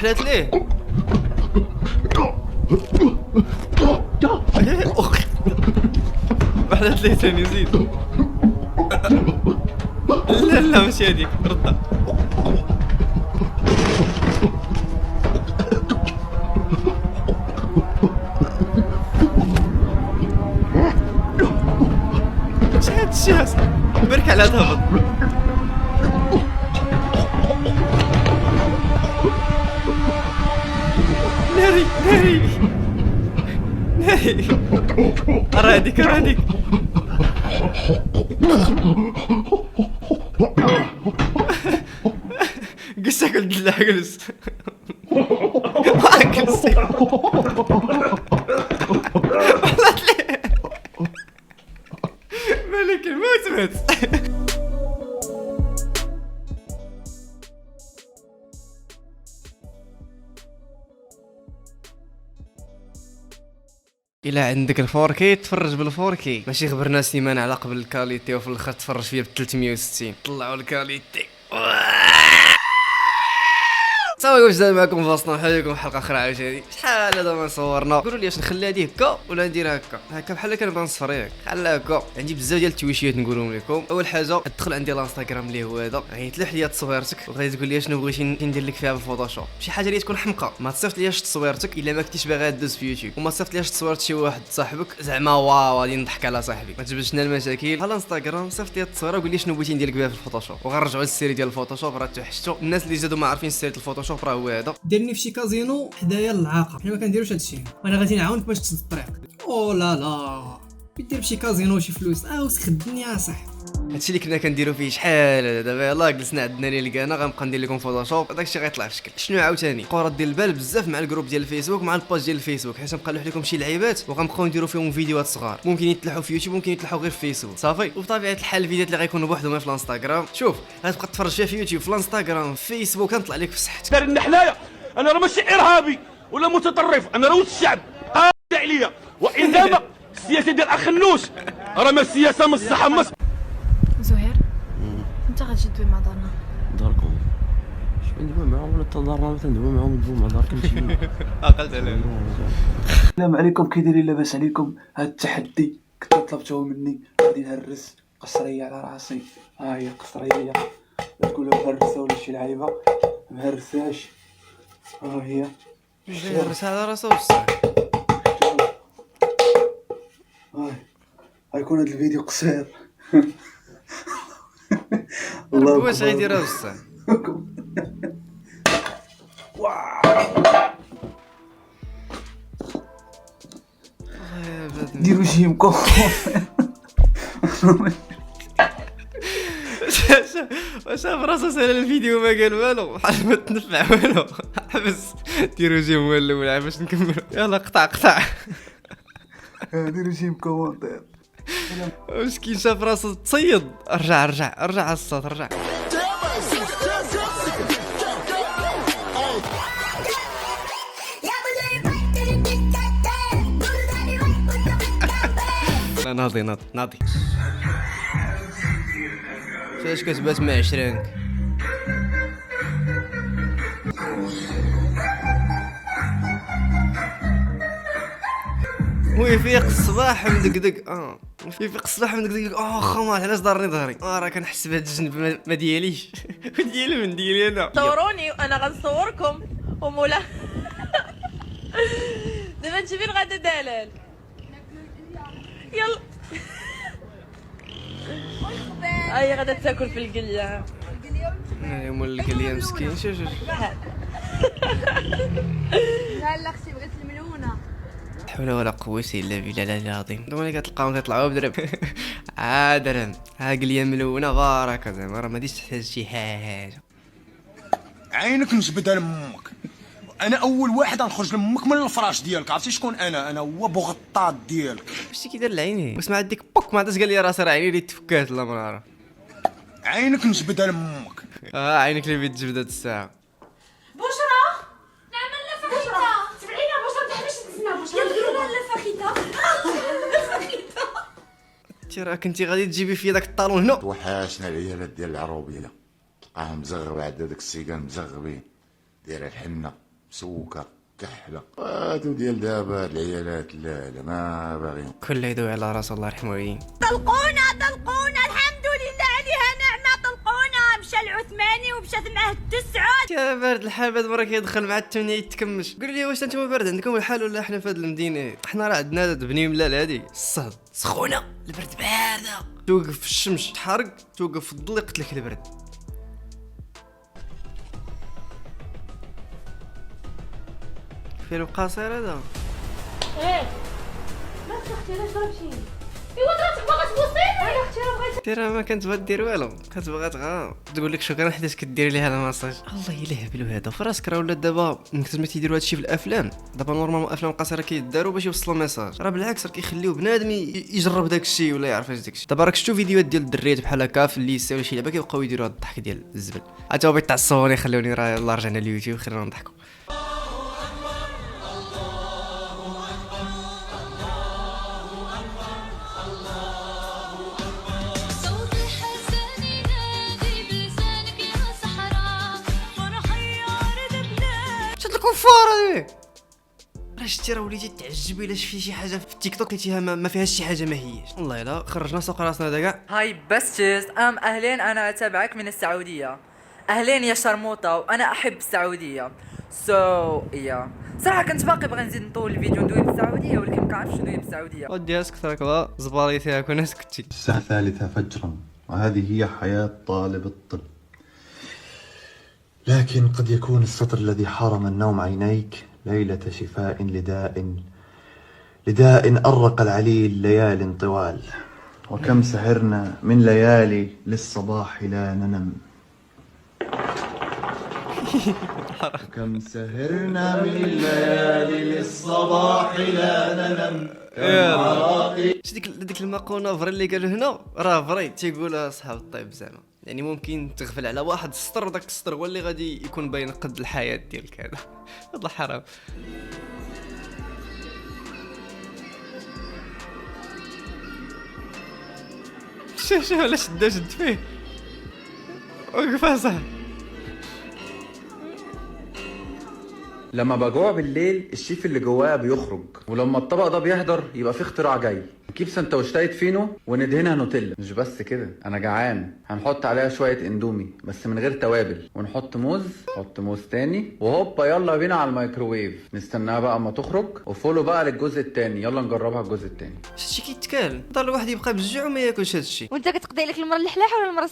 محلات ليه محلات ليه ثاني زيد. لا لا ماشي هذيك ردها. شاد الشاس برك على تهبط. ناري ناري ناري. ارى هذيك ارى هذيك. قصة قلت له اجلس. ما اجلس. مالك الموت. إلا عندك الفوركي تفرج بالفوركي، ماشي خبرنا سيمانة على قبل الكاليتي وفي الاخر تفرج فيها ب 360. طلعوا الكاليتي. صافي واش داير معكم فاصلنا نحييكم حلقه اخرى عاوتاني. شحال هذا ما صورنا، قولوا لي واش نخلي هذه هكا ولا نديرها هكا بحال كنبغي نصفر ياك بحال هكا. عندي بزاف ديال التويشيات نقولهم لكم. اول حاجه تدخل عندي الانستغرام اللي هو هذا، غيتلوح ليا تصويرتك وغادي تقول لي شنو بغيتي ندير لك فيها بالفوتوشوب. شي حاجه اللي تكون حمقى ما تصيفط لياش تصويرتك الا ما كنتيش باغي دوز في يوتيوب، وما تصيفط لياش تصويرت شي واحد صاحبك زعما واو غادي نضحك على صاحبي. ما تجبدش لنا المشاكل على الانستغرام، صيفط لي التصويره وقول لي شنو بغيتي ندير لك بها في الفوتوشوب، وغنرجعوا للسيري ديال الفوتوشوب. راه توحشتوا الناس اللي زادوا ما عارفين سيري الفوتوشوب راه هو هذا. ديرني في شي كازينو حدايا العاقه، حنا ما كنديروش هادشي، وانا غادي نعاونك باش تسد الطريق. او لا لا دير بشي كازينو شي فلوس وسخ الدنيا صح. هادشي اللي كنا كنديرو فيه شحال دابا. يلاه جلسنا عندنا اللي لقانا غنبقى ندير لكم فوتوشوب، داكشي غيطلع في شكل. شنو عاوتاني قرا ديال البال بزاف مع الجروب ديال الفيسبوك مع الباج ديال الفيسبوك، حيت نبقى نلوح لكم شي لعيبات وغنبقاو نديرو فيهم فيديوهات صغار، ممكن يتلحوا في يوتيوب ممكن يتلحوا غير في فيسبوك صافي. وبطبيعه الحال الفيديوهات اللي غيكونوا بوحدهم في الانستغرام شوف غتبقى تفرج فيها في يوتيوب في الانستغرام في فيسبوك كنطلع لك في صحتك. دار النحلايا انا راه ماشي ارهابي ولا متطرف، انا راه الشعب عليا. وانما السياسه ديال اخنوش راه ما السياسه من الصحه من زهير انت غتجي تدوي مع دارنا داركم. شنو ندوي معاهم ولا تدارنا ما تندوي معاهم، ندوي مع داركم شي. عقلت علينا. السلام عليكم، كي دايرين؟ لاباس عليكم؟ هاد التحدي كنتو طلبتوه مني، غادي نهرس قصريه على راسي. ها هي قصريه، تقولوا مهرسه ولا شي لعيبه مهرساش. ها هي نهرس على راسو بصح. غيكون هاد الفيديو قصير. الله واش غيديرها بصح. ديروا جيمكم. واش براسو سال الفيديو ما قال والو بحال ما تنفع والو. حبس ديروا جيم هو الاول باش نكملوا. يلا قطع. ديروا جيمكم. مسكين شاف راسو تصيد. رجع على الصوت رجع. لا ناضي فاش كتبات مع عشرانك. هو يفيق الصباح مدقدق. يفيق الصباح مدقدق. خمار علاش ضرني ظهري. راه كنحس بهاد الجنب ما دياليش. ديالي من ديالي انا. صوروني وانا غنصوركم ومولا. دابا انت فين غادا دلال؟ يلا هي غادا تاكل في القليه. مول القليه مسكين. شوف لا اختي بغيت الملونه. لا حول ولا قوة الا بالله العظيم. دوما كتلقاهم كيطلعوا بدرب. درهم قليه ملونه باركه زعما راه ما غاديش تحتاج شي حاجه. عينك نجبدها لامك. انا اول واحد غنخرج لامك من الفراش ديالك. عرفتي شكون انا هو بوغطاط ديالك. واش كيدير لعيني وسمع ديك بوك ما عادش قال لي راسي راه عيني اللي تفكات لا مراره. عينك نجبدها لامك. عينك اللي بيت جبدات الساعه. بشرى نعم اللفخيطه تبعينا بشرى تحبش تسمع بشرى يلا اللفخيطه. انت راه كنتي غادي تجيبي في داك الطالون هنا. توحشنا العيالات ديال العروبيه، تلقاهم مزغبه عندها داك السيكان مزغبين دايره الحنه مسوكه كحله هادو ديال دابا العيالات لا ما باغيين كل يدوي على راس الله يرحمه وين. طلقونا الحمد لله عليها نعمة. طلقونا مشى العثماني ومشات معاه التسعود. يا بارد الحال بعد مرة كيدخل مع الثمانية يتكمش. قول لي واش انتم بارد عندكم الحال ولا حنا في هاد المدينة؟ حنا راه عندنا بني ملال هادي الصهد سخونة البرد باردة. توقف في الشمس تحرق، توقف في الظل يقتلك البرد. فيلم قصير هذا. ايه ما اختي علاش ضربتيني؟ ايوا درت باغا تبوسيني. اختي راه بغيت ترى ما كنت بغا دير والو، كنت بغا تقول لك شكرا حيت كديري لي هذا الماساج. الله الا هبلوا هذا فراسك راه ولا دابا كنت تيديروا هادشي في الافلام. دابا نورمالمون الافلام القصيره كيداروا باش يوصلوا ميساج، راه بالعكس راه كيخليو بنادم يجرب داك الشيء ولا يعرف اش داك الشيء. دابا راك شفتوا فيديوهات ديال الدريات بحال هكا في الليسي ولا شي لعبه كيبقاو يديروا هاد الضحك ديال الزبل. عاد هو بيتعصبوني خلوني راه يلاه رجعنا لليوتيوب خلينا نضحكوا. شد الكفار هذي. راه شتي راه وليتي تعجبي الا شفتي شي حاجه في التيك توك لقيتيها ما فيهاش شي حاجه ما هياش. والله الا خرجنا سوق راسنا هذا كاع. هاي بستس اهلين، انا اتابعك من السعوديه. اهلين يا شرموطه، وانا احب السعوديه. يا صراحه كنت باقي بغي نزيد نطول الفيديو ندوي بالسعوديه، ولكن مكنعرفش ندوي بالسعوديه. ودي اسكت راك زباليتي كون اسكتي. الساعة 3 فجرا وهذه هي حياة طالب الطب. لكن قد يكون السطر الذي حرم النوم عينيك ليلة شفاء لداء أرق العليل ليال طوال. وكم سهرنا من ليالي للصباح لا ننم. وكم سهرنا من الليالي للصباح لا ننم. ديك المقونه فري اللي قالوا هنا راه فري تيقولها اصحاب الطيب زعما، يعني ممكن تغفل على واحد السطر وداك السطر هو اللي غادي يكون باين قد الحياه ديالك. هذا والله حرام. شوف علاش شد فيه وقف صح. لما بجوع بالليل الشيف اللي جوايا بيخرج، ولما الطبق ده بيهدر يبقى في اختراع جاي. نجيب سندوتشات فينو وندهنها نوتيلا. مش بس كده، انا جعان. هنحط عليها شويه اندومي بس من غير توابل، ونحط موز، نحط موز تاني، وهوبا يلا بينا على الميكروويف. نستناها بقى اما تخرج، وفولو بقى للجزء التاني. يلا نجربها الجزء التاني. هادشي كيتكال ضل الواحد يبقى بالجوع وما ياكلش هادشي. وانت كتقضي لك المره الحلاحه ولا المره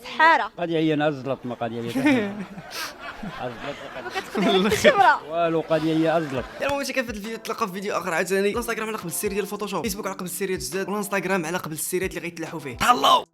السحاره؟ قضيه هي نزلت ما قضيه هي ما كتقضي لك الشمره والو، قضيه هي ازلط. المهم كيف الفيديو تلقى في فيديو اخر عاوتاني. الانستغرام على قبل السيريات ديال الفوتوشوب، فيسبوك على قبل السيريات جداد، والانستغرام على قبل السيريات اللي غيتلاحوا فيه. هالو